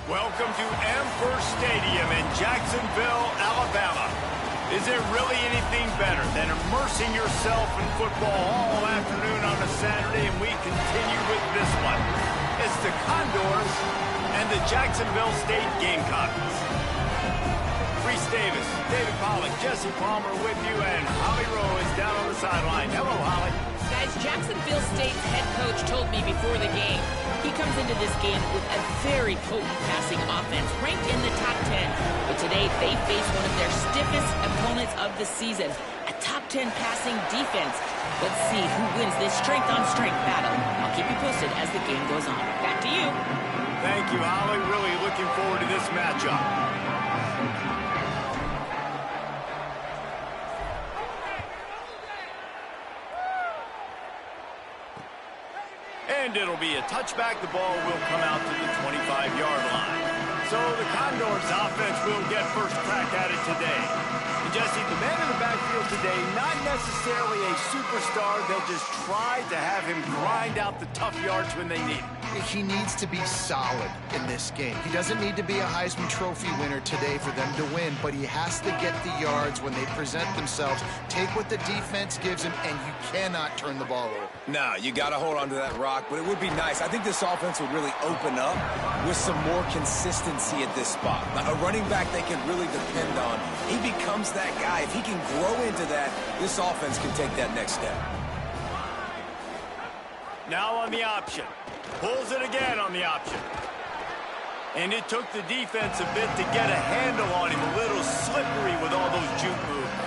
Welcome to Amherst Stadium in Jacksonville, Alabama. Is there really anything better than immersing yourself in football all afternoon on a Saturday? And we continue with this one. It's the Condors and the Jacksonville State Gamecocks. Reese Davis, David Pollack, Jesse Palmer with you, and Holly Rowe is down on the sideline. Hello, Holly. Guys, Jacksonville State's head coach told me before the game he comes into this game with a very potent passing offense, ranked in the top 10. But today, they face one of their stiffest opponents of the season, a top 10 passing defense. Let's see who wins this strength-on-strength battle. I'll keep you posted as the game goes on. Back to you. Thank you, Holly. Really looking forward to this matchup. And it'll be a touchback. The ball will come out to the 25-yard line. So the Condors offense will get first crack at it today. And Jesse, the man in the backfield today, not necessarily a superstar. They just tried to have him grind out the tough yards when they need it. He needs to be solid in this game. He doesn't need to be a Heisman Trophy winner today for them to win, but he has to get the yards when they present themselves. Take what the defense gives him, and you cannot turn the ball over. No, you got to hold on to that rock, but it would be nice. I think this offense would really open up with some more consistency at this spot. A running back they can really depend on. He becomes that guy. If he can grow into that, this offense can take that next step. Now on the option. Pulls it again on the option. And it took the defense a bit to get a handle on him. A little slippery with all those juke moves.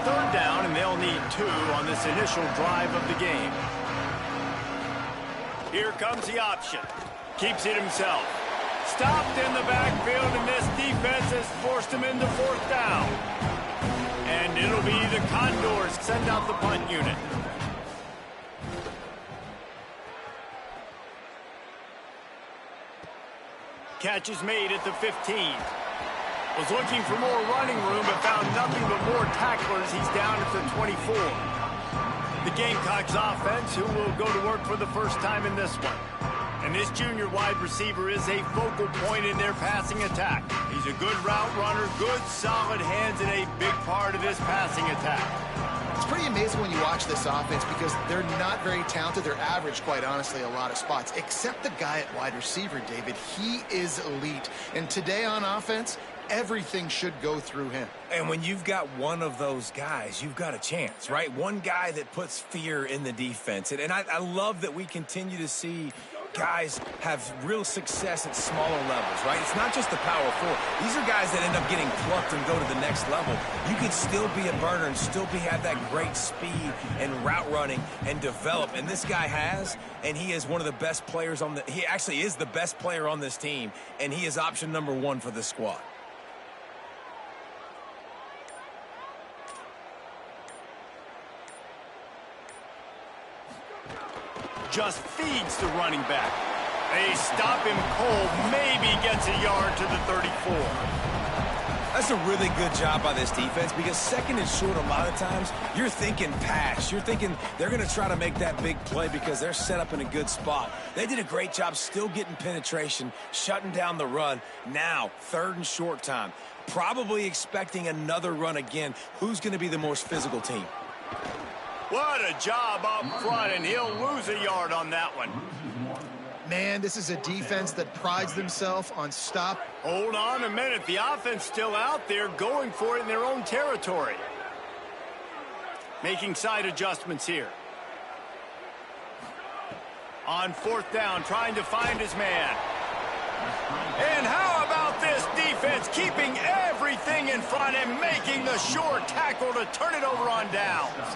Third down, and they'll need 2 on this initial drive of the game. Here comes the option. Keeps it himself. Stopped in the backfield, and this defense has forced him into 4th down. And it'll be the Condors send out the punt unit. Catch is made at the 15. Was looking for more running room, but found nothing but more tacklers. He's down at the 24. The Gamecocks offense, who will go to work for the first time in this one. And this junior wide receiver is a focal point in their passing attack. He's a good route runner, good solid hands, and a big part of this passing attack. It's pretty amazing when you watch this offense because they're not very talented. They're average, quite honestly, a lot of spots, except the guy at wide receiver, David. He is elite. And today on offense, everything should go through him. And when you've got one of those guys, you've got a chance, right? One guy that puts fear in the defense. And I love that we continue to see guys have real success at smaller levels, right? It's not just the power 4. These are guys that end up getting plucked and go to the next level. You can still be a burner and still have that great speed and route running and develop. And this guy has, and he is one of the best players on he actually is the best player on this team, and he is option number 1 for this squad. Just feeds the running back. They stop him cold, maybe gets a yard to the 34. That's a really good job by this defense because second and short, a lot of times, you're thinking pass. You're thinking they're going to try to make that big play because they're set up in a good spot. They did a great job still getting penetration, shutting down the run. Now, 3rd and short time. Probably expecting another run again. Who's going to be the most physical team? What a job up front, and he'll lose a yard on that one. Man, this is a defense that prides themselves on stop. Hold on a minute. The offense still out there going for it in their own territory. Making side adjustments here. On 4th down, trying to find his man. And how about this defense keeping everything in front and making the short tackle to turn it over on downs?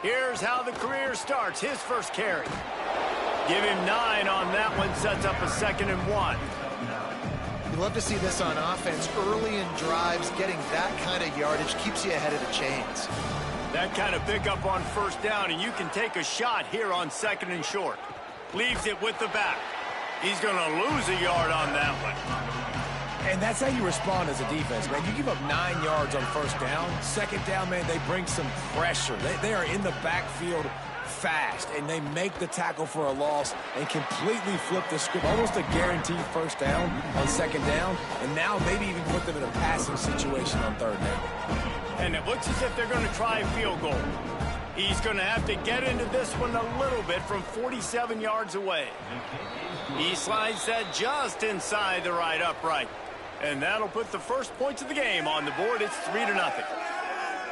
Here's how the career starts. His first carry. Give him 9 on that one. Sets up a 2nd and 1. You love to see this on offense. Early in drives, getting that kind of yardage keeps you ahead of the chains. That kind of pickup on 1st down, and you can take a shot here on 2nd and short. Leaves it with the back. He's going to lose a yard on that one. And that's how you respond as a defense, man. You give up 9 yards on 1st down. 2nd down, man, they bring some pressure. They are in the backfield fast, and they make the tackle for a loss and completely flip the script. Almost a guaranteed first down on second down, and now maybe even put them in a passing situation on third down. And it looks as if they're going to try a field goal. He's going to have to get into this one a little bit from 47 yards away. He slides that just inside the right upright. And that'll put the first points of the game on the board. It's 3-0.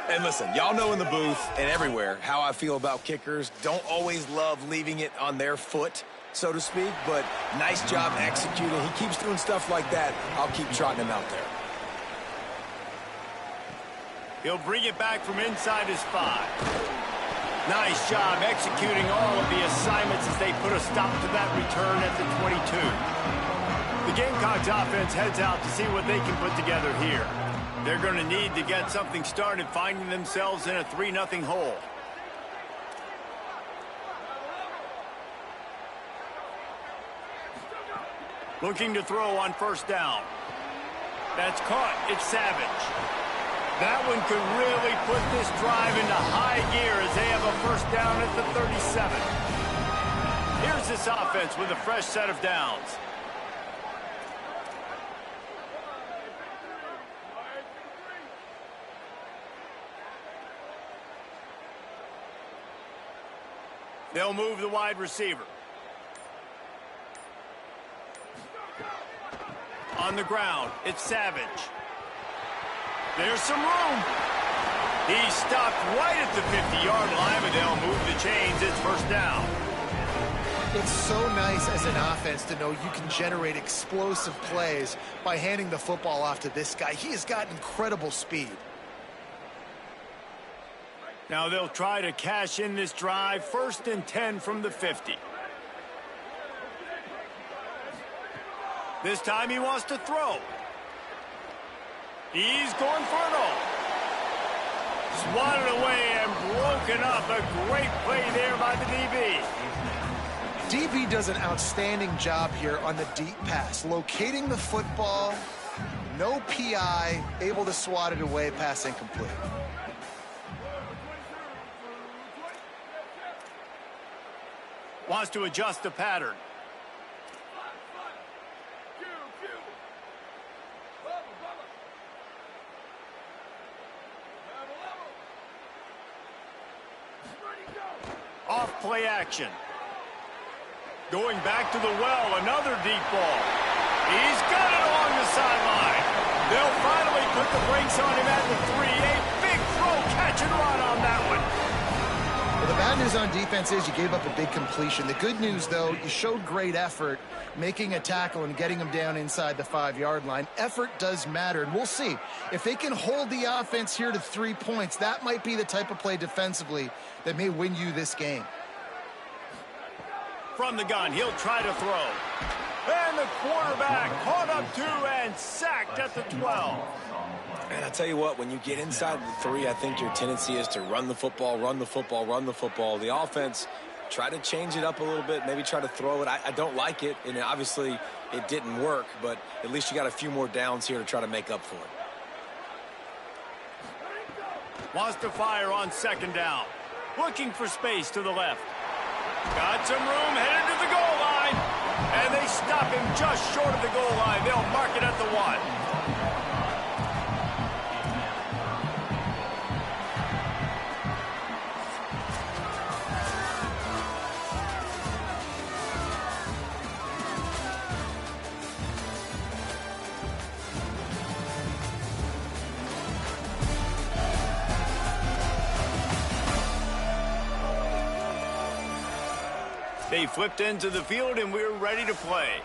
And listen, y'all know in the booth and everywhere how I feel about kickers. Don't always love leaving it on their foot, so to speak, but nice job executing. He keeps doing stuff like that. I'll keep trotting him out there. He'll bring it back from inside his 5. Nice job executing all of the assignments as they put a stop to that return at the 22. The Gamecocks offense heads out to see what they can put together here. They're going to need to get something started, finding themselves in a 3-0 hole. Looking to throw on first down. That's caught. It's Savage. That one could really put this drive into high gear as they have a first down at the 37. Here's this offense with a fresh set of downs. They'll move the wide receiver. On the ground, it's Savage. There's some room. He's stopped right at the 50-yard line, but they'll move the chains. It's first down. It's so nice as an offense to know you can generate explosive plays by handing the football off to this guy. He has got incredible speed. Now they'll try to cash in this drive. 1st and 10 from the 50. This time he wants to throw. He's going for it all. Swatted away and broken up. A great play there by the DB. DB does an outstanding job here on the deep pass. Locating the football, no PI, able to swat it away, pass incomplete. Wants to adjust the pattern. Off play action. Going back to the well, another deep ball. He's got it along the sideline. They'll finally put the brakes on him at the 3. A big throw, catch and run on that one. Well, the bad news on defense is you gave up a big completion. The good news, though, you showed great effort making a tackle and getting them down inside the 5-yard line. Effort does matter, and we'll see. If they can hold the offense here to 3 points, that might be the type of play defensively that may win you this game. From the gun, he'll try to throw. And the quarterback caught up 2 and sacked at the 12. And I tell you what, when you get inside the 3, I think your tendency is to run the football, run the football, run the football. The offense, try to change it up a little bit, maybe try to throw it. I don't like it, and obviously it didn't work, but at least you got a few more downs here to try to make up for it. Wants to fire on second down. Looking for space to the left. Got some room, headed to the goal line. And they stop him just short of the goal line. They'll mark it at the 1. They flipped into the field, and we're ready to play.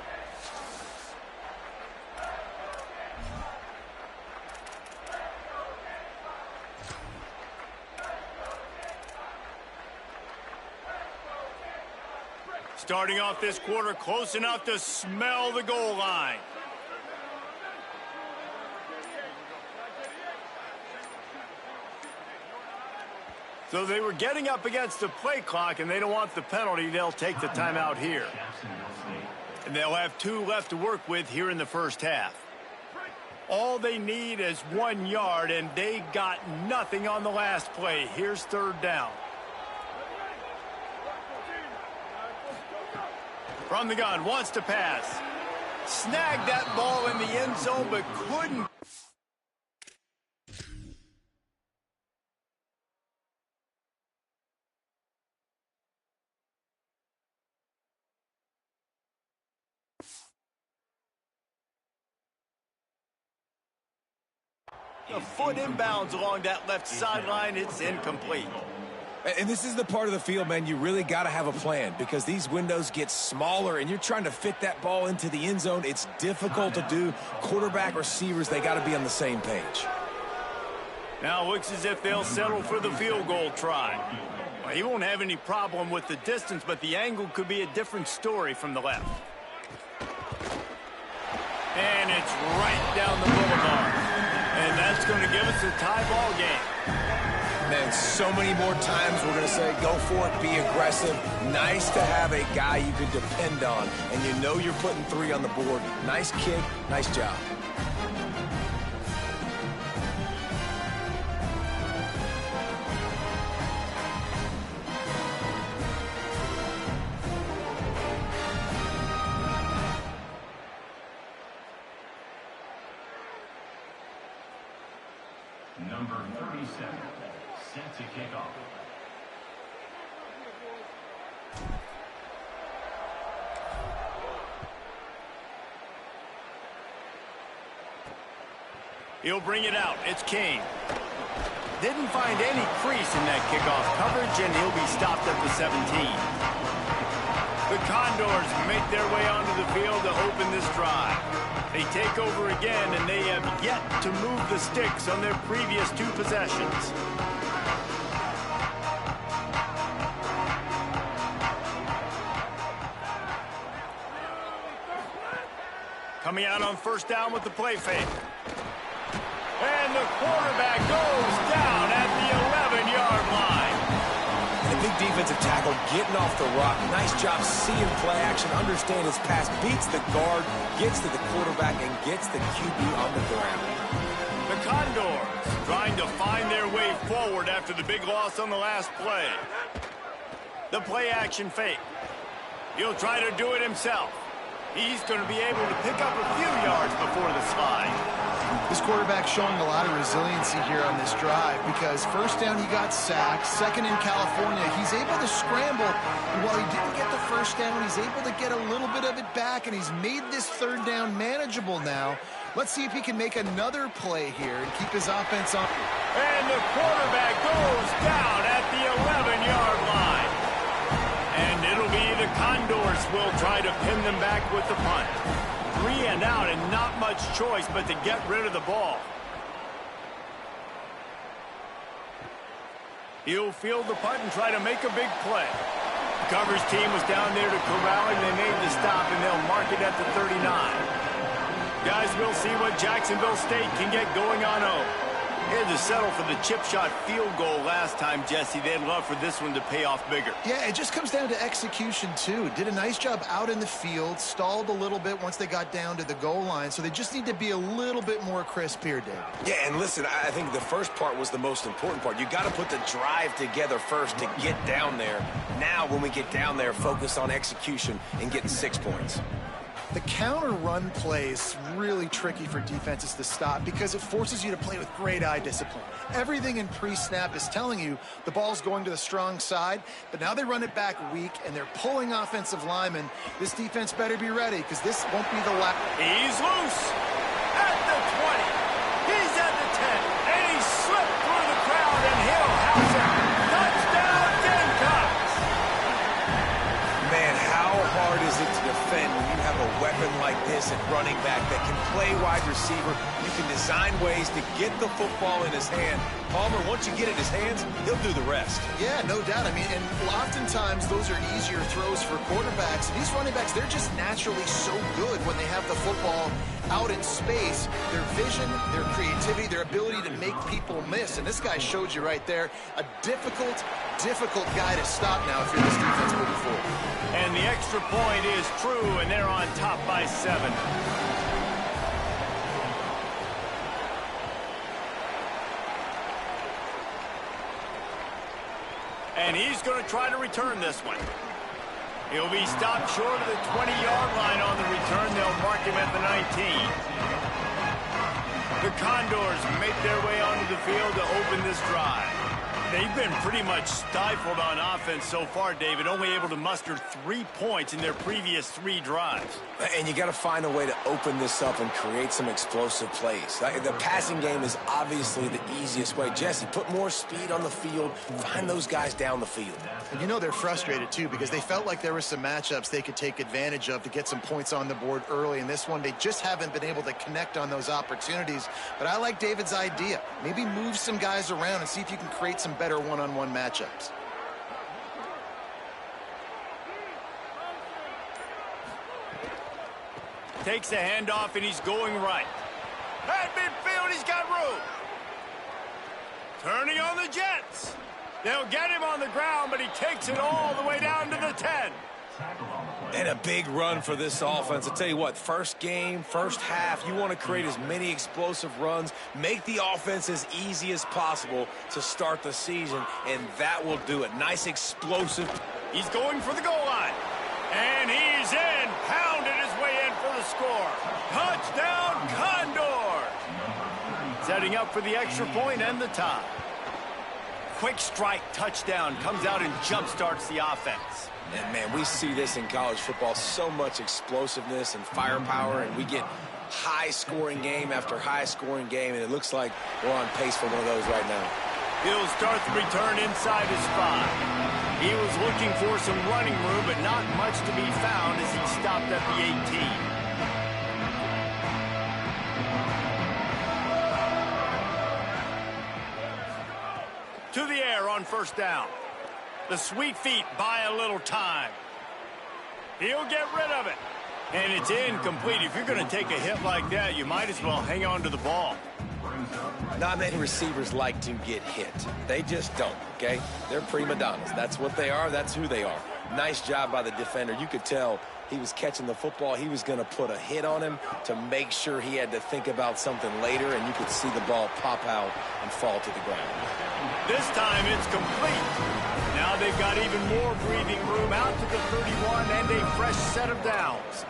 Starting off this quarter close enough to smell the goal line. So they were getting up against the play clock, and they don't want the penalty. They'll take the timeout here. And they'll have 2 left to work with here in the first half. All they need is 1 yard, and they got nothing on the last play. Here's third down. From the gun, wants to pass. Snagged that ball in the end zone, but couldn't. A foot inbounds along that left sideline. It's incomplete. And this is the part of the field, man, you really got to have a plan because these windows get smaller and you're trying to fit that ball into the end zone. It's difficult to do. Quarterback, receivers, they got to be on the same page. Now looks as if they'll settle for the field goal try. Well, he won't have any problem with the distance, but the angle could be a different story from the left. And it's right down the boulevard. And that's going to give us a tie ball game. Man, so many more times we're going to say, go for it, be aggressive. Nice to have a guy you can depend on, and you know you're putting 3 on the board. Nice kick, nice job. Number 37, set to kick off. He'll bring it out. It's King. Didn't find any crease in that kickoff coverage, and he'll be stopped at the 17. The Condors make their way onto the field to open this drive. They take over again, and they have yet to move the sticks on their previous 2 possessions. Coming out on first down with the play fake. And the quarterback goes down at the 11-yard line. The big defensive tackle getting off the rock. Nice job seeing play action, understand his pass, beats the guard, gets to the quarterback, and gets the QB on the ground. The Condors trying to find their way forward after the big loss on the last play. The play action fake. He'll try to do it himself. He's going to be able to pick up a few yards before the slide. This quarterback showing a lot of resiliency here on this drive because first down he got sacked, second in California, he's able to scramble, and while he didn't get the first down, he's able to get a little bit of it back, and he's made this third down manageable now. Let's see if he can make another play here and keep his offense on. And the quarterback goes down at the 11-yard line. And it'll be the Condors will try to pin them back with the punt. 3 and out and not much choice but to get rid of the ball. He'll field the punt and try to make a big play. The coverage team was down there to corral him. They made the stop and they'll mark it at the 39. Guys, we'll see what Jacksonville State can get going on home. They had to settle for the chip shot field goal last time, Jesse. They'd love for this one to pay off bigger. Yeah, it just comes down to execution, too. Did a nice job out in the field, stalled a little bit once they got down to the goal line, so they just need to be a little bit more crisp here, Dave. Yeah, and listen, I think the first part was the most important part. You got to put the drive together first to get down there. Now, when we get down there, focus on execution and getting 6 points. The counter run play is really tricky for defenses to stop because it forces you to play with great eye discipline. Everything in pre-snap is telling you the ball's going to the strong side, but now they run it back weak and they're pulling offensive linemen. This defense better be ready because this won't be the last. He's loose at the 20. He's at the 10, and he slipped through the crowd, and he'll house it. Touchdown, Gamecocks! Man, how hard is it to defend when you have a weapon like this at running back that can play wide receiver? You can design ways to get the football in his hand. Palmer, once you get it in his hands, he'll do the rest. Yeah, no doubt. I mean, and oftentimes those are easier throws for quarterbacks. These running backs, they're just naturally so good when they have the football out in space. Their vision, their creativity, their ability to make people miss. And this guy showed you right there, a difficult guy to stop now if you're this defense moving forward. And the extra point is true, and they're on top by 7. And he's going to try to return this one. He'll be stopped short of the 20-yard line on the return. They'll mark him at the 19. The Condors make their way onto the field to open this drive. They've been pretty much stifled on offense so far, David, only able to muster 3 points in their previous 3 drives. And you got to find a way to open this up and create some explosive plays. The passing game is obviously the easiest way. Jesse, put more speed on the field. Find those guys down the field. And you know they're frustrated, too, because they felt like there were some matchups they could take advantage of to get some points on the board early. In this one, they just haven't been able to connect on those opportunities. But I like David's idea. Maybe move some guys around and see if you can create some better one-on-one matchups. Takes the handoff, and he's going right. At midfield, he's got room. Turning on the Jets. They'll get him on the ground, but he takes it all the way down to the 10. And a big run for this offense. I'll tell you what, first game, first half, you want to create as many explosive runs, make the offense as easy as possible to start the season, and that will do it. Nice explosive. He's going for the goal line. And he's in. Pounded his way in for the score. Touchdown, Condor. Setting up for the extra point and the tie. Quick strike touchdown comes out and jump-starts the offense. And, man, we see this in college football, so much explosiveness and firepower, and we get high-scoring game after high-scoring game, and it looks like we're on pace for one of those right now. He'll start the return inside his 5. He was looking for some running room, but not much to be found as he stopped at the 18. To the air on first down. The sweet feet buy a little time. He'll get rid of it. And it's incomplete. If you're going to take a hit like that, you might as well hang on to the ball. Not many receivers like to get hit. They just don't, okay? They're prima donnas. That's what they are. That's who they are. Nice job by the defender. You could tell he was catching the football. He was going to put a hit on him to make sure he had to think about something later, and you could see the ball pop out and fall to the ground. This time it's complete. Now they've got even more breathing room out to the 31 and a fresh set of downs.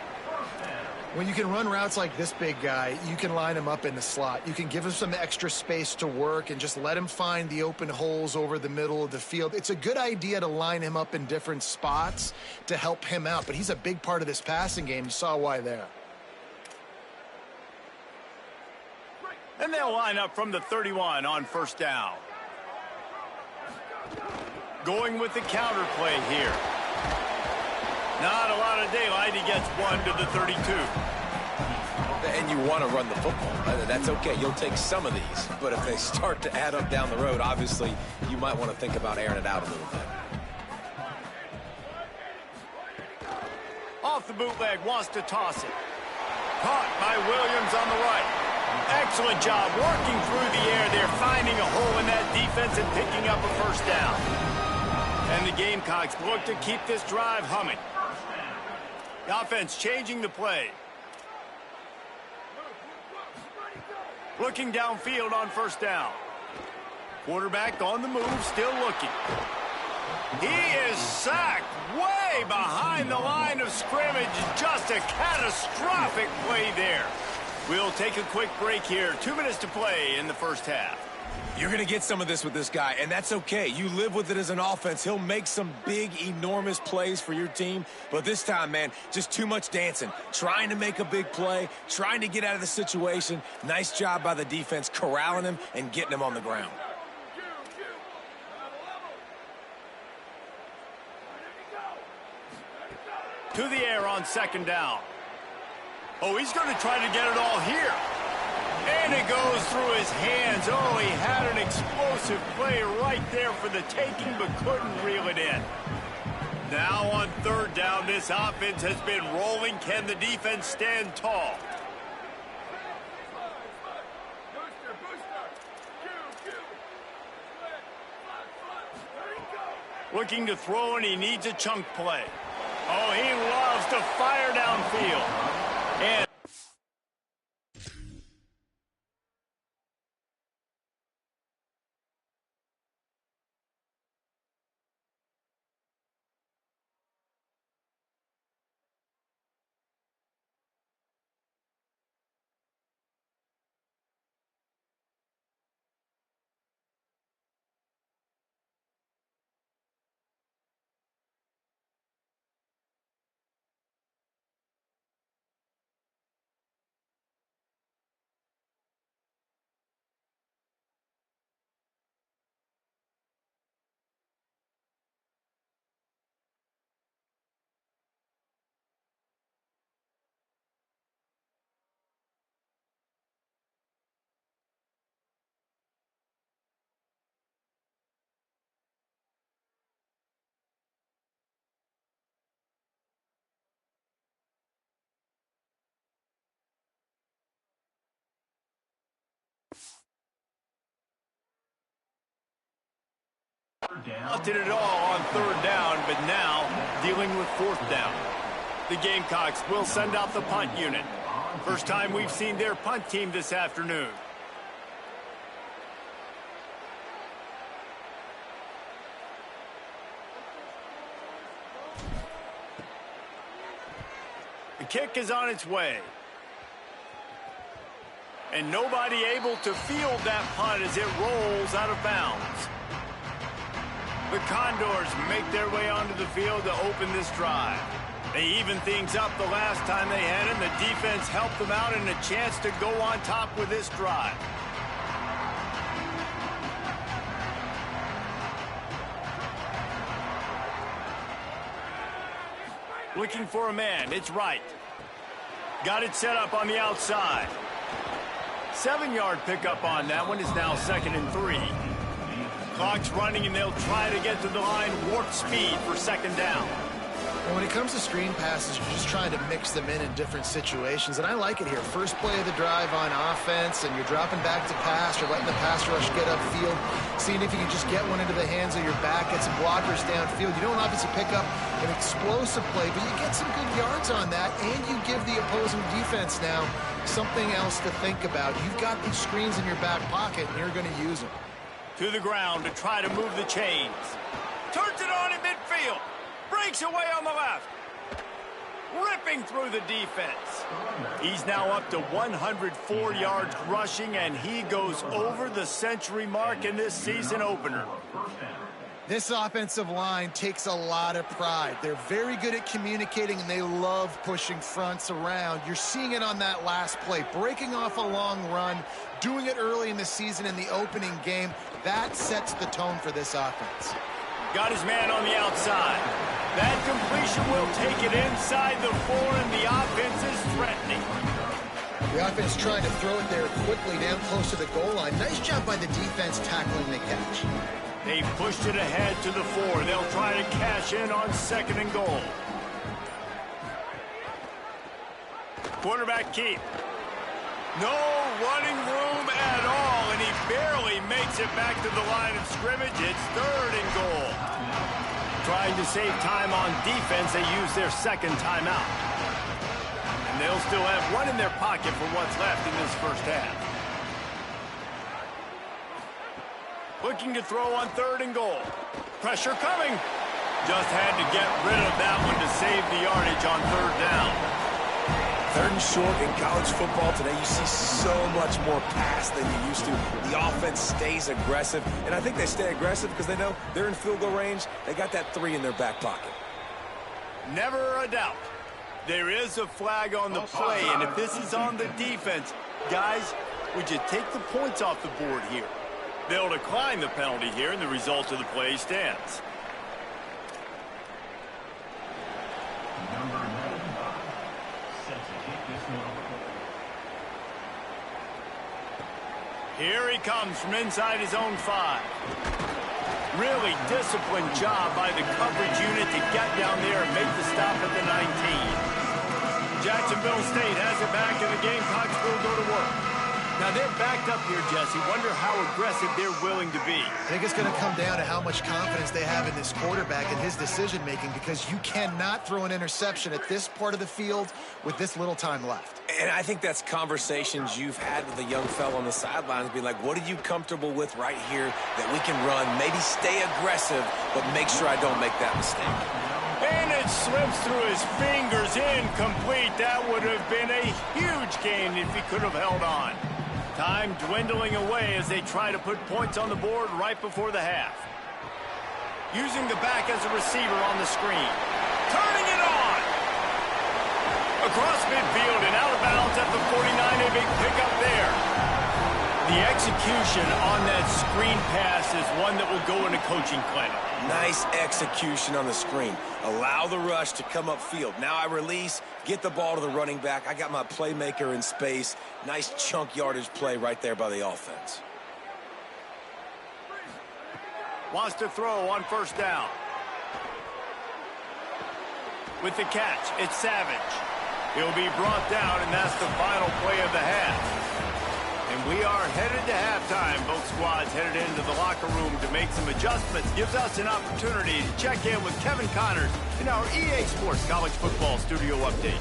When you can run routes like this big guy, you can line him up in the slot. You can give him some extra space to work and just let him find the open holes over the middle of the field. It's a good idea to line him up in different spots to help him out, but he's a big part of this passing game. You saw why there. And they'll line up from the 31 on first down. Going with the counter play here. Not a lot of daylight. He gets one to the 32. And you want to run the football. That's okay. You'll take some of these. But if they start to add up down the road, obviously, you might want to think about airing it out a little bit. Off the bootleg, wants to toss it. Caught by Williams on the right. Excellent job working through the air. They're finding a hole in that defense and picking up a first down. And the Gamecocks look to keep this drive humming. The offense changing the play. Looking downfield on first down. Quarterback on the move, still looking. He is sacked way behind the line of scrimmage. Just a catastrophic play there. We'll take a quick break here. 2 minutes to play in the first half. You're going to get some of this with this guy, and that's okay. You live with it as an offense. He'll make some big, enormous plays for your team. But this time, man, just too much dancing. Trying to make a big play, trying to get out of the situation. Nice job by the defense corralling him and getting him on the ground. To the air on second down. Oh, he's going to try to get it all here. And it goes through his hands. Oh, he had an explosive play right there for the taking, but couldn't reel it in. Now on third down, this offense has been rolling. Can the defense stand tall? Looking to throw, and he needs a chunk play. Oh, he loves to fire downfield. And Did it all on third down, but now dealing with fourth down. The Gamecocks will send out the punt unit. First time we've seen their punt team this afternoon. The kick is on its way. And nobody able to field that punt as it rolls out of bounds. The Condors make their way onto the field to open this drive. They even things up the last time they had it. The defense helped them out and a chance to go on top with this drive. Looking for a man. It's right. Got it set up on the outside. 7-yard pickup on that one is now 2nd and 3. Clock's running, and they'll try to get to the line warp speed for 2nd down. And when it comes to screen passes, you're just trying to mix them in different situations, and I like it here. First play of the drive on offense, and you're dropping back to pass. You're letting the pass rush get upfield, seeing if you can just get one into the hands of your back, get some blockers downfield. You don't obviously pick up an explosive play, but you get some good yards on that, and you give the opposing defense now something else to think about. You've got these screens in your back pocket, and you're going to use them. To the ground to try to move the chains. Turns it on in midfield. Breaks away on the left. Ripping through the defense. He's now up to 104 yards rushing, and he goes over the century mark in this season opener. This offensive line takes a lot of pride. They're very good at communicating, and they love pushing fronts around. You're seeing it on that last play, breaking off a long run, doing it early in the season in the opening game. That sets the tone for this offense. Got his man on the outside. That completion will take it inside the 4, and the offense is threatening. The offense trying to throw it there quickly down close to the goal line. Nice job by the defense tackling the catch. They pushed it ahead to the 4. They'll try to cash in on 2nd and goal. Quarterback keep. No running room at all, and he barely makes it back to the line of scrimmage. It's 3rd and goal. Trying to save time on defense, they use their 2nd timeout. And they'll still have one in their pocket for what's left in this first half. Looking to throw on 3rd and goal. Pressure coming. Just had to get rid of that one to save the yardage on 3rd down. 3rd and short in college football today, you see so much more pass than you used to. The offense stays aggressive, and I think they stay aggressive because they know they're in field goal range. They got that 3 in their back pocket. Never a doubt. There is a flag on the play, and if this is on the defense, guys, would you take the points off the board here? They'll decline the penalty here, and the result of the play stands. Here he comes from inside his own 5. Really disciplined job by the coverage unit to get down there and make the stop at the 19. Jacksonville State has it back, and the Gamecocks will go to work. Now they're backed up here, Jesse. Wonder how aggressive they're willing to be. I think it's going to come down to how much confidence they have in this quarterback and his decision-making, because you cannot throw an interception at this part of the field with this little time left. And I think that's conversations you've had with a young fellow on the sidelines, being like, what are you comfortable with right here that we can run? Maybe stay aggressive, but make sure I don't make that mistake. And it slips through his fingers, incomplete. That would have been a huge gain if he could have held on. Time dwindling away as they try to put points on the board right before the half. Using the back as a receiver on the screen. Turning it on! Across midfield and out of bounds at the 49, a big pickup there. The execution on that screen pass is one that will go in a coaching clinic. Nice execution on the screen. Allow the rush to come upfield. Now I release, get the ball to the running back. I got my playmaker in space. Nice chunk yardage play right there by the offense. Wants to throw on 1st down. With the catch, it's Savage. He'll be brought down, and that's the final play of the half. And we are headed to halftime. Both squads headed into the locker room to make some adjustments. Gives us an opportunity to check in with Kevin Connors in our EA Sports College Football Studio Update.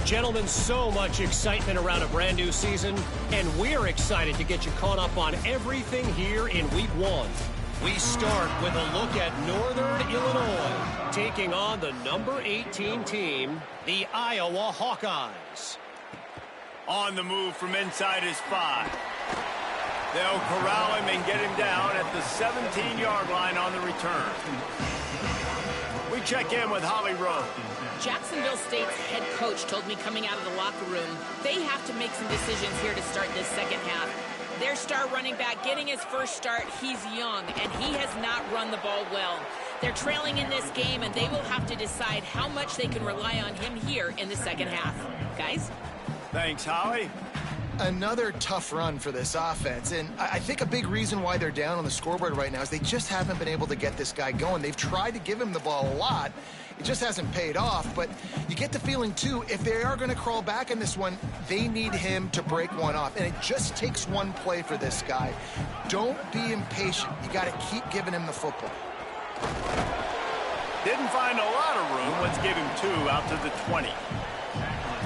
Gentlemen, so much excitement around a brand new season, and we're excited to get you caught up on everything here in Week 1. We start with a look at Northern Illinois, taking on the number 18 team, the Iowa Hawkeyes. On the move from inside his 5. They'll corral him and get him down at the 17-yard line on the return. We check in with Holly Rowe. Jacksonville State's head coach told me coming out of the locker room, they have to make some decisions here to start this second half. Their star running back getting his first start, he's young, and he has not run the ball well. They're trailing in this game, and they will have to decide how much they can rely on him here in the second half. Guys? Thanks, Holly. Another tough run for this offense, and I think a big reason why they're down on the scoreboard right now is they just haven't been able to get this guy going. They've tried to give him the ball a lot. It just hasn't paid off, but you get the feeling, too, if they are going to crawl back in this one, they need him to break one off, and it just takes one play for this guy. Don't be impatient. You got to keep giving him the football. Didn't find a lot of room. Let's give him 2 out to the 20.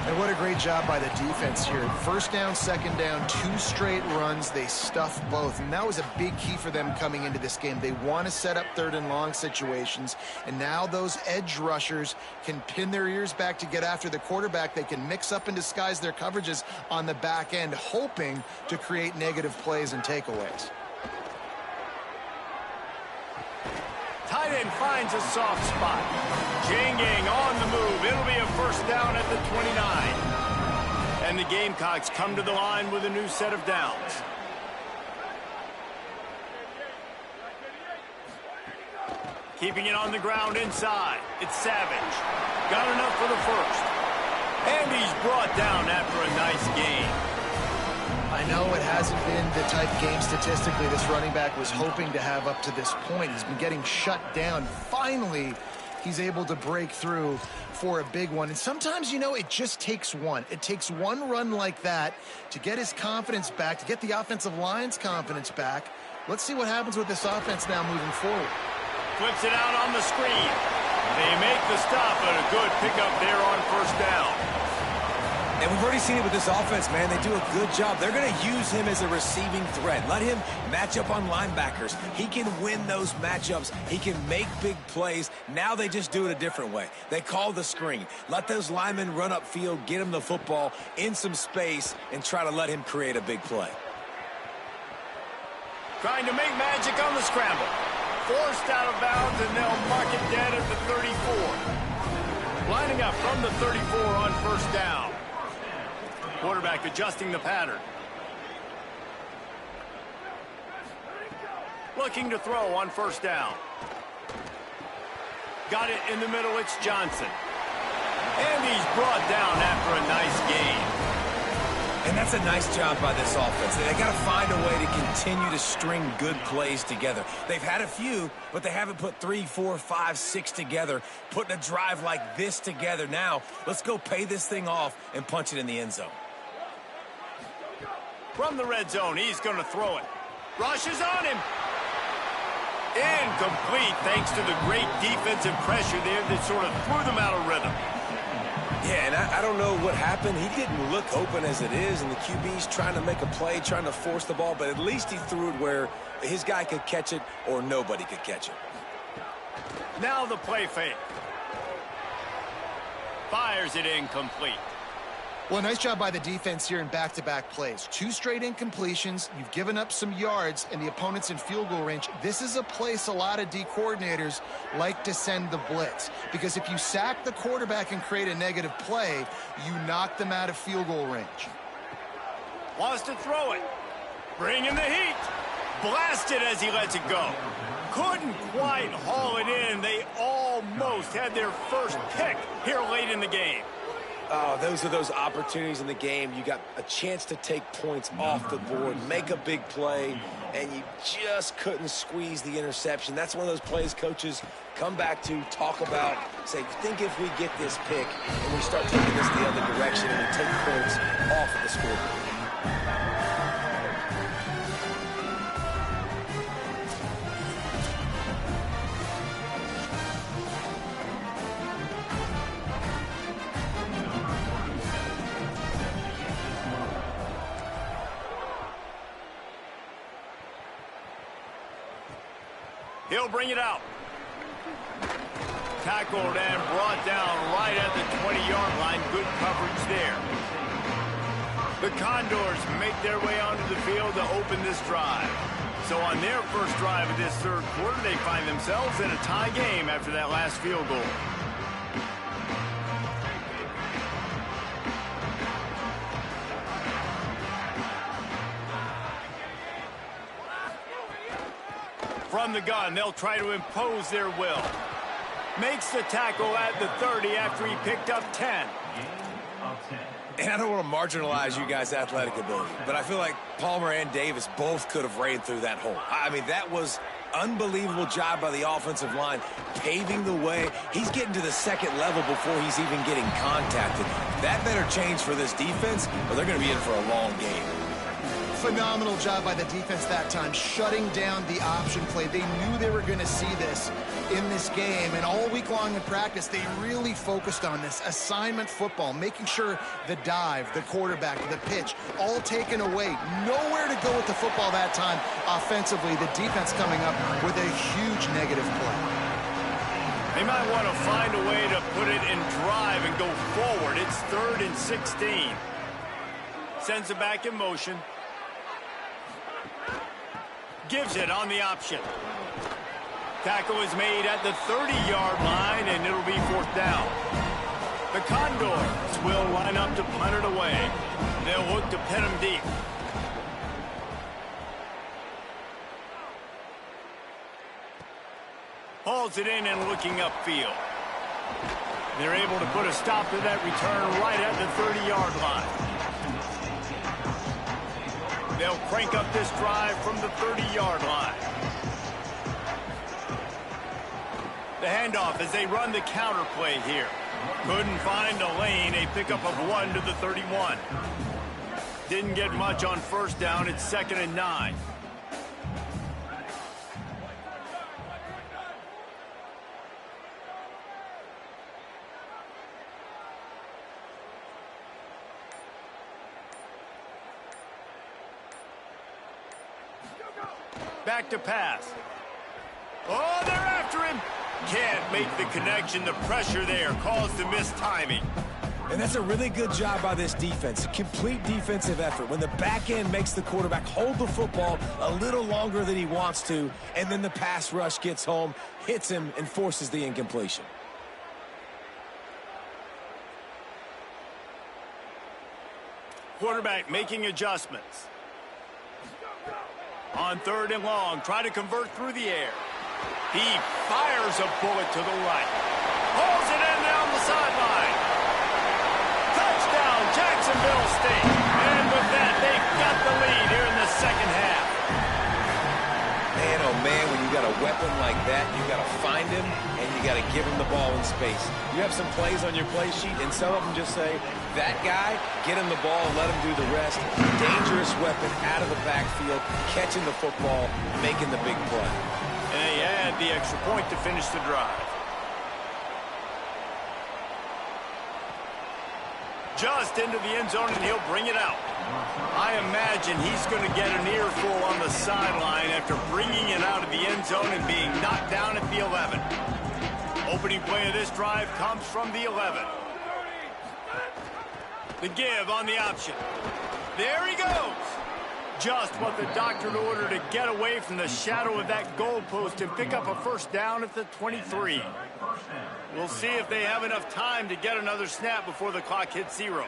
And what a great job by the defense here. First down, second down, 2 straight runs. They stuffed both, and that was a big key for them coming into this game. They want to set up 3rd and long situations, and now those edge rushers can pin their ears back to get after the quarterback. They can mix up and disguise their coverages on the back end, hoping to create negative plays and takeaways. Tight end finds a soft spot. Janging on the move. It'll be a first down at the 29. And the Gamecocks come to the line with a new set of downs. Keeping it on the ground inside. It's Savage. Got enough for the first. And he's brought down after a nice gain. I know it hasn't been the type of game statistically this running back was hoping to have up to this point. He's been getting shut down. Finally, he's able to break through for a big one. And sometimes, you know, it just takes one. It takes one run like that to get his confidence back, to get the offensive line's confidence back. Let's see what happens with this offense now moving forward. Flips it out on the screen. They make the stop, but a good pickup there on first down. And we've already seen it with this offense, man. They do a good job. They're going to use him as a receiving threat. Let him match up on linebackers. He can win those matchups. He can make big plays. Now they just do it a different way. They call the screen. Let those linemen run upfield, get him the football in some space, and try to let him create a big play. Trying to make magic on the scramble. Forced out of bounds, and they'll mark it dead at the 34. Lining up from the 34 on first down. Quarterback adjusting the pattern. Looking to throw on first down. Got it in the middle, it's Johnson. And he's brought down after a nice gain. And that's a nice job by this offense. They got to find a way to continue to string good plays together. They've had a few, but they haven't put 3, 4, 5, 6 together, putting a drive like this together. Now, let's go pay this thing off and punch it in the end zone. From the red zone, he's going to throw it. Rushes on him. Incomplete thanks to the great defensive pressure there that sort of threw them out of rhythm. Yeah, and I don't know what happened. He didn't look open as it is, and the QB's trying to make a play, trying to force the ball, but at least he threw it where his guy could catch it or nobody could catch it. Now the play fake. Fires it incomplete. Well, nice job by the defense here in back-to-back plays. 2 straight incompletions. You've given up some yards, and the opponent's in field goal range. This is a place a lot of D coordinators like to send the blitz, because if you sack the quarterback and create a negative play, you knock them out of field goal range. Wants to throw it. Bring in the heat. Blasted as he lets it go. Couldn't quite haul it in. They almost had their first pick here late in the game. Oh, those are those opportunities in the game. You got a chance to take points off the board, make a big play, and you just couldn't squeeze the interception. That's one of those plays coaches come back to, talk about, say, think if we get this pick and we start taking this the other direction and we take points off of the scoreboard. They'll bring it out. Tackled and brought down right at the 20-yard line. Good coverage there. The Condors make their way onto the field to open this drive. So on their first drive of this third quarter, they find themselves in a tie game after that last field goal. From the gun, they'll try to impose their will. Makes the tackle at the 30 after he picked up 10. And I don't want to marginalize you guys' athletic ability, but I feel like Palmer and Davis both could have ran through that hole. I mean, that was unbelievable job by the offensive line, paving the way. He's getting to the second level before he's even getting contacted. That better change for this defense, or they're going to be in for a long game. Phenomenal job by the defense that time, shutting down the option play. They knew they were going to see this in this game, and all week long in practice, they really focused on this assignment football, making sure the dive, the quarterback, the pitch, all taken away. Nowhere to go with the football that time offensively. The defense coming up with a huge negative play. They might want to find a way to put it in drive and go forward. It's 3rd and 16. Sends it back in motion. Gives it on the option. Tackle is made at the 30-yard line, and it'll be 4th down. The Condors will line up to punt it away. They'll look to pin him deep. Hauls it in and looking upfield. They're able to put a stop to that return right at the 30-yard line. They'll crank up this drive from the 30-yard line. The handoff as they run the counter play here. Couldn't find a lane. A pickup of 1 to the 31. Didn't get much on first down. It's 2nd and 9. Back to pass. Oh, they're after him. Can't make the connection. The pressure there caused the missed timing. And that's a really good job by this defense. A complete defensive effort. When the back end makes the quarterback hold the football a little longer than he wants to, and then the pass rush gets home, hits him, and forces the incompletion. Quarterback making adjustments. On 3rd and long, try to convert through the air. He fires a bullet to the right. Pulls it in down the sideline. Touchdown, Jacksonville State. And with that, they've got the lead here in the second half. Man, oh man, when you got a weapon like that, you got to find him, and you got to give him the ball in space. You have some plays on your play sheet, and some of them just say, that guy, get him the ball and let him do the rest. Dangerous weapon out of the backfield, catching the football, making the big play. And they add the extra point to finish the drive. Just into the end zone, and he'll bring it out. I imagine he's going to get an earful on the sideline after bringing it out of the end zone and being knocked down at the 11. Opening play of this drive comes from the 11. The give on the option. There he goes. Just what the doctor ordered to get away from the shadow of that goalpost and pick up a first down at the 23. We'll see if they have enough time to get another snap before the clock hits 0.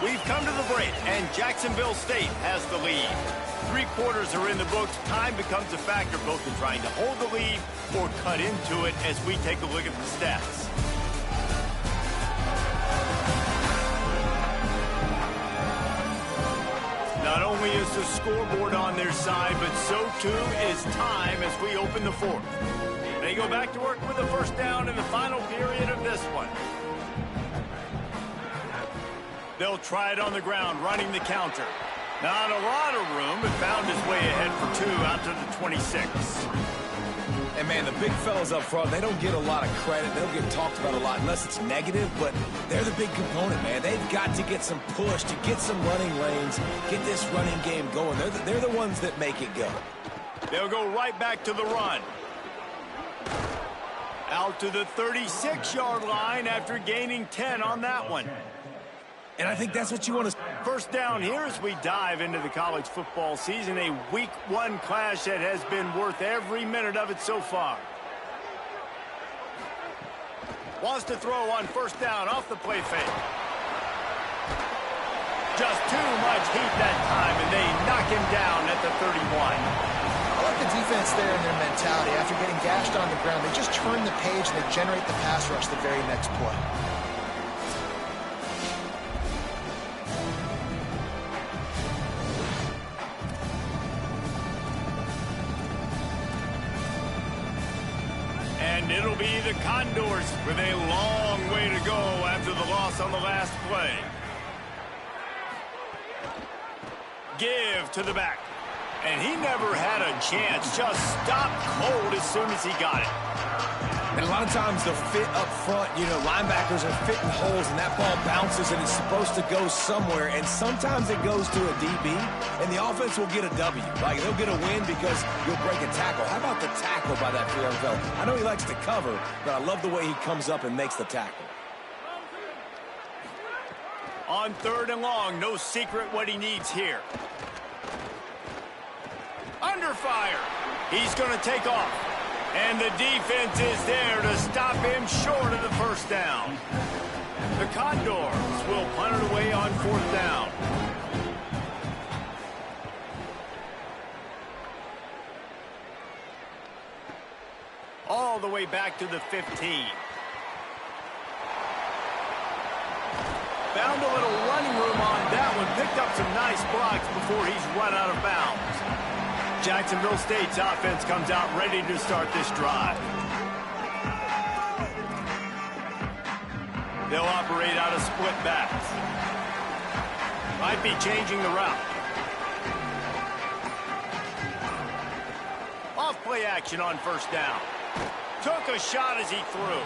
We've come to the break, and Jacksonville State has the lead. 3 quarters are in the books. Time becomes a factor, both in trying to hold the lead or cut into it as we take a look at the stats. Not only is the scoreboard on their side, but so too is time as we open the 4th. They go back to work with a first down in the final period of this one. They'll try it on the ground, running the counter. Not a lot of room, but found his way ahead for 2 out to the 26. And, man, the big fellas up front, they don't get a lot of credit. They don't get talked about a lot unless it's negative, but they're the big component, man. They've got to get some push, to get some running lanes, get this running game going. They're the ones that make it go. They'll go right back to the run. Out to the 36-yard line after gaining 10 on that one. And I think that's what you want to... First down here as we dive into the college football season, a Week 1 clash that has been worth every minute of it so far. Wants to throw on first down off the play fake. Just too much heat that time, and they knock him down at the 31. I like the defense there and their mentality. After getting gashed on the ground, they just turn the page and they generate the pass rush the very next play. And it'll be the Condors with a long way to go after the loss on the last play. Give to the back. And he never had a chance. Just stopped cold as soon as he got it. And a lot of times the fit up front, you know, linebackers are fitting holes and that ball bounces and it's supposed to go somewhere. And sometimes it goes to a DB and the offense will get a W. Like they'll get a win because you'll break a tackle. How about the tackle by that young fella? I know he likes to cover, but I love the way he comes up and makes the tackle. On 3rd and long, no secret what he needs here. Under fire. He's going to take off. And the defense is there to stop him short of the first down. The Condors will punt it away on 4th down. All the way back to the 15. Found a little running room on that one. Picked up some nice blocks before he's run out of bounds. Jacksonville State's offense comes out ready to start this drive. They'll operate out of split backs. Might be changing the route. Off play action on first down. Took a shot as he threw.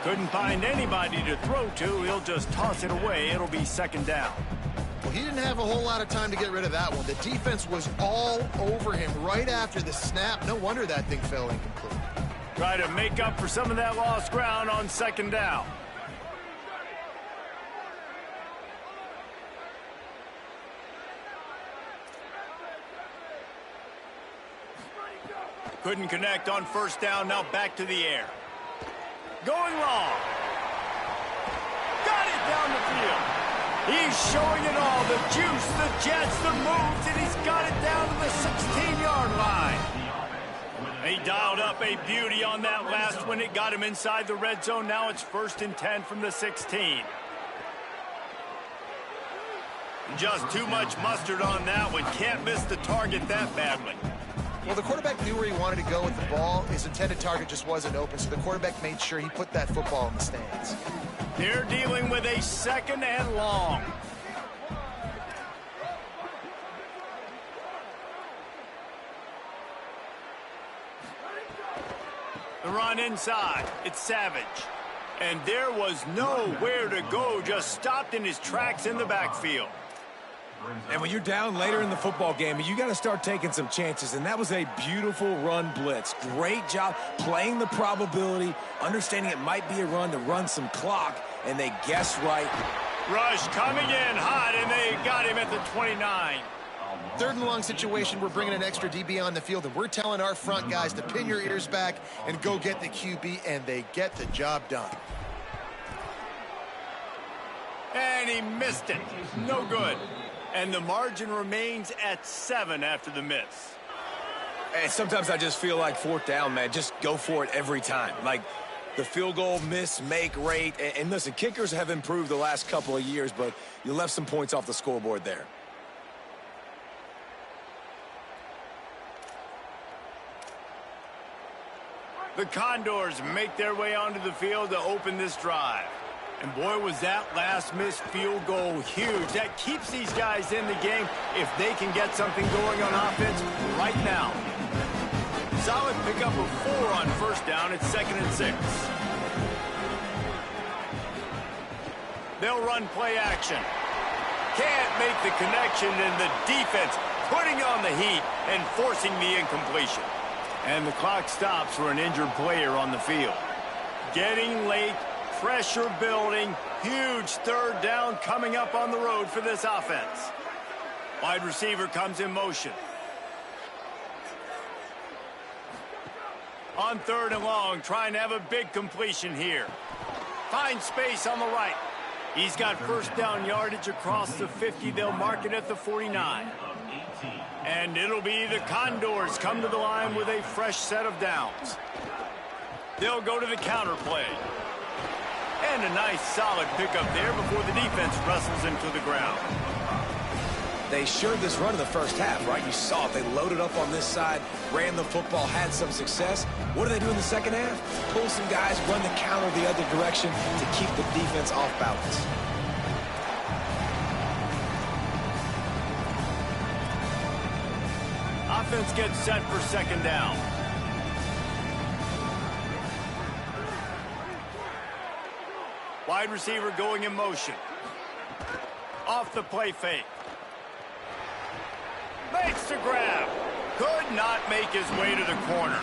Couldn't find anybody to throw to. He'll just toss it away. It'll be 2nd down. Well, he didn't have a whole lot of time to get rid of that one. The defense was all over him right after the snap. No wonder that thing fell incomplete. Try to make up for some of that lost ground on 2nd down. Couldn't connect on first down. Now back to the air. Going long. Got it down the field. He's showing it all. The juice, the jets, the moves, and he's got it down to the 16-yard line. He dialed up a beauty on that last one. It got him inside the red zone. Now it's 1st and 10 from the 16. Just too much mustard on that one. Can't miss the target that badly. Well, the quarterback knew where he wanted to go with the ball. His intended target just wasn't open, so the quarterback made sure he put that football in the stands. They're dealing with a 2nd and long. The run inside. It's Savage. And there was nowhere to go. Just stopped in his tracks in the backfield. And when you're down later in the football game, you got to start taking some chances. And that was a beautiful run blitz. Great job playing the probability, understanding it might be a run to run some clock, and they guessed right. Rush coming in hot, and they got him at the 29. 3rd and long situation, we're bringing an extra DB on the field, and we're telling our front guys to pin your ears back and go get the QB, and they get the job done. And he missed it. No good. And the margin remains at 7 after the miss. And sometimes I just feel like 4th down, man. Just go for it every time. Like the field goal miss-make rate. And listen, kickers have improved the last couple of years, but you left some points off the scoreboard there. The Condors make their way onto the field to open this drive. And boy, was that last missed field goal huge. That keeps these guys in the game if they can get something going on offense right now. Solid pickup for 4 on first down. It's 2nd and 6. They'll run play action. Can't make the connection, and the defense putting on the heat and forcing the incompletion. And the clock stops for an injured player on the field. Getting late, pressure building, huge 3rd down coming up on the road for this offense. Wide receiver comes in motion. On 3rd and long, trying to have a big completion here. Finds space on the right. He's got first down yardage across the 50. They'll mark it at the 49. And it'll be the Condors come to the line with a fresh set of downs. They'll go to the counter play. And a nice solid pickup there before the defense wrestles him to the ground. They showed this run in the first half, right? You saw it. They loaded up on this side, ran the football, had some success. What do they do in the second half? Pull some guys, run the counter the other direction to keep the defense off balance. Offense gets set for 2nd down. Wide receiver going in motion. Off the play fake. Makes the grab. Could not make his way to the corner.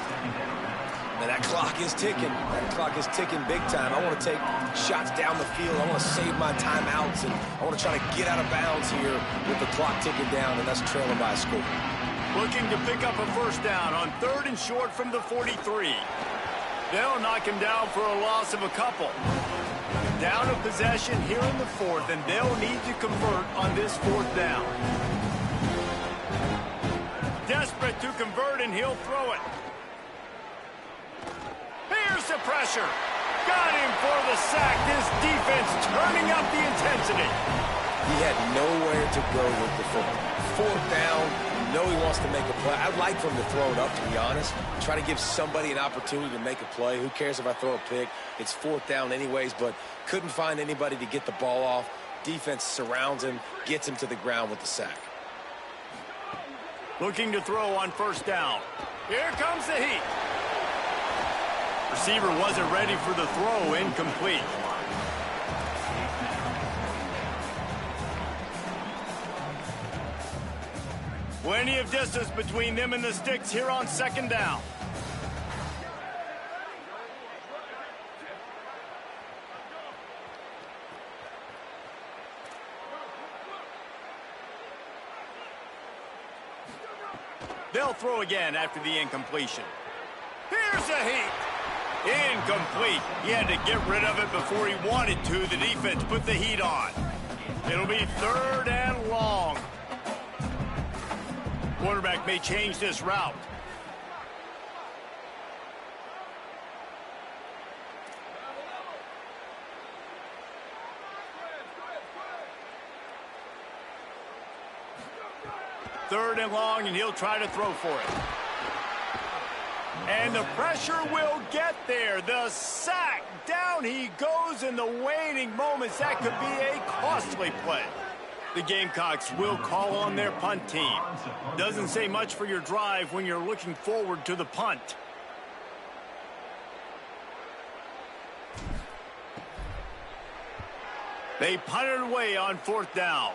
And that clock is ticking. That clock is ticking big time. I want to take shots down the field. I want to save my timeouts, and I want to try to get out of bounds here with the clock ticking down, and that's trailing by a score. Looking to pick up a first down on 3rd and short from the 43. They'll knock him down for a loss of a couple. Down of possession here in the 4th, and they'll need to convert on this 4th down. Desperate to convert, and he'll throw it. Here's the pressure. Got him for the sack. This defense turning up the intensity. He had nowhere to go with the football. 4th down. You know he wants to make a play. I'd like for him to throw it up, to be honest. Try to give somebody an opportunity to make a play. Who cares if I throw a pick? It's 4th down anyways, but couldn't find anybody to get the ball off. Defense surrounds him, gets him to the ground with the sack. Looking to throw on first down. Here comes the heat. Receiver wasn't ready for the throw. Incomplete. Plenty of distance between them and the sticks here on 2nd down. They'll throw again after the incompletion. Here's a heat. Incomplete. He had to get rid of it before he wanted to. The defense put the heat on. It'll be 3rd and long. Quarterback may change this route. Third and long, and he'll try to throw for it. And the pressure will get there. The sack. Down he goes in the waning moments. That could be a costly play. The Gamecocks will call on their punt team. Doesn't say much for your drive when you're looking forward to the punt. They punt it away on 4th down.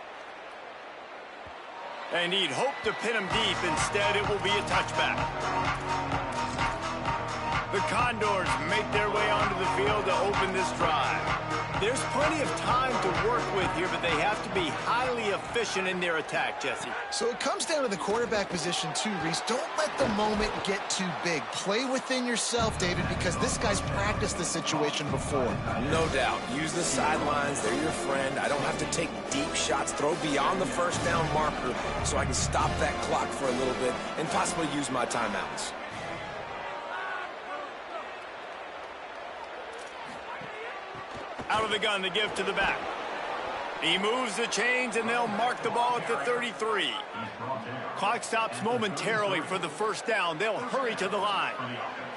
And he'd hope to pin him deep. Instead, it will be a touchback. The Condors make their way onto the field to open this drive. There's plenty of time to work with here, but they have to be highly efficient in their attack, Jesse. So it comes down to the quarterback position too, Reese. Don't let the moment get too big. Play within yourself, David, because this guy's practiced the situation before. No doubt. Use the sidelines. They're your friend. I don't have to take deep shots. Throw beyond the first down marker so I can stop that clock for a little bit and possibly use my timeouts. Out of the gun, the give to the back. He moves the chains, and they'll mark the ball at the 33. Clock stops momentarily for the first down. They'll hurry to the line.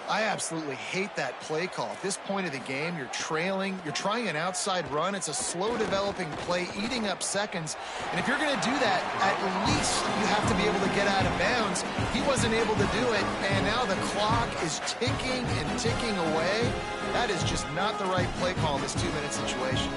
I absolutely hate that play call. At this point of the game, you're trailing, you're trying an outside run. It's a slow developing play, eating up seconds. And if you're going to do that, at least you have to be able to get out of bounds. He wasn't able to do it, and now the clock is ticking and ticking away. That is just not the right play call in this 2-minute situation.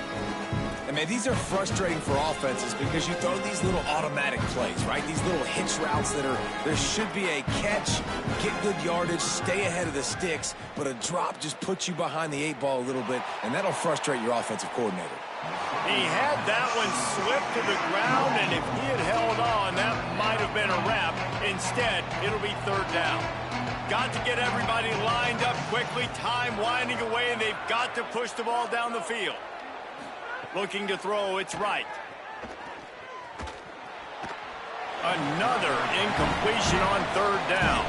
And man, these are frustrating for offenses because you throw these little automatic plays, right? These little hitch routes there should be a catch, get good yardage, stay ahead of the sticks, but a drop just puts you behind the 8-ball a little bit, and that'll frustrate your offensive coordinator. He had that one slip to the ground, and if he had held on, that might have been a wrap. Instead, it'll be third down. Got to get everybody lined up quickly, time winding away, and they've got to push the ball down the field. Looking to throw, it's right. Another incompletion on third down.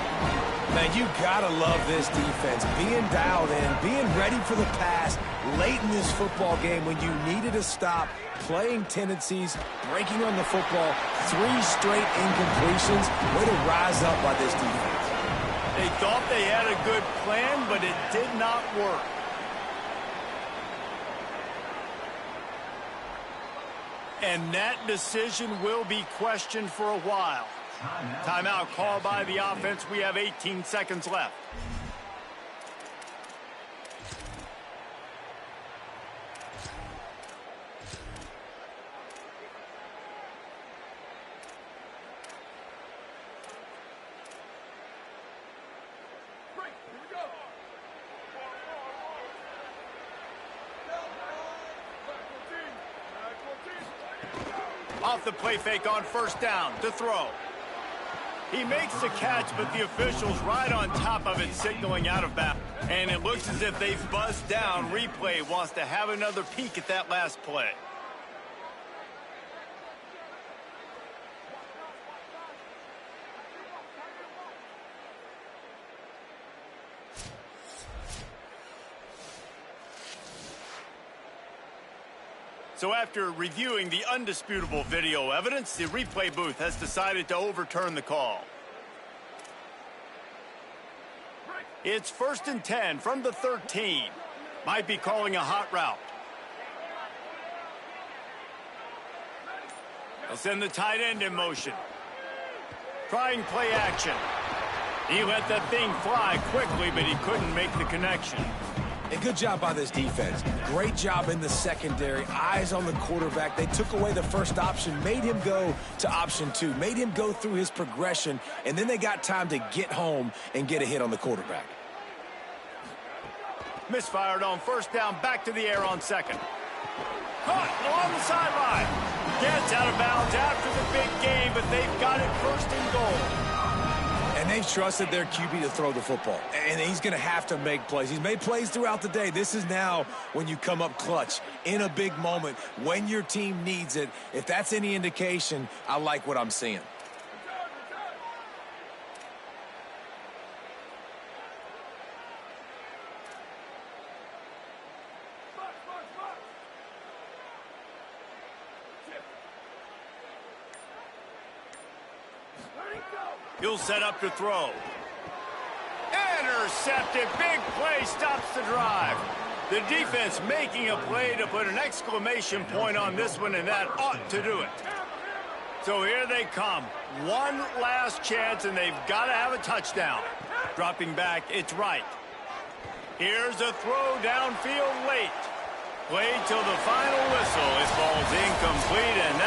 Man, you gotta love this defense. Being dialed in, being ready for the pass late in this football game when you needed a stop, playing tendencies, breaking on the football, 3 straight incompletions. Way to rise up by this defense. They thought they had a good plan, but it did not work. And that decision will be questioned for a while. Timeout called by the offense. We have 18 seconds left. Off the play fake on first down to throw. He makes the catch, but the official's right on top of it, signaling out of bounds. And it looks as if they've buzzed down. Replay wants to have another peek at that last play. So after reviewing the undisputable video evidence, the replay booth has decided to overturn the call. It's 1st and 10 from the 13. Might be calling a hot route. They'll send the tight end in motion. Trying play action. He let that thing fly quickly, but he couldn't make the connection. A good job by this defense. Great job in the secondary. Eyes on the quarterback. They took away the first option, made him go to option 2, made him go through his progression, and then they got time to get home and get a hit on the quarterback. Misfired on first down, back to the air on second. Caught along the sideline. Gets out of bounds after the big game, but they've got it 1st and goal. And they've trusted their QB to throw the football. And he's going to have to make plays. He's made plays throughout the day. This is now when you come up clutch in a big moment when your team needs it. If that's any indication, I like what I'm seeing. He'll set up to throw. Intercepted. Big play stops the drive. The defense making a play to put an exclamation point on this one, and that ought to do it. So here they come. One last chance, and they've got to have a touchdown. Dropping back, it's right. Here's a throw downfield late. Played till the final whistle. It falls incomplete, and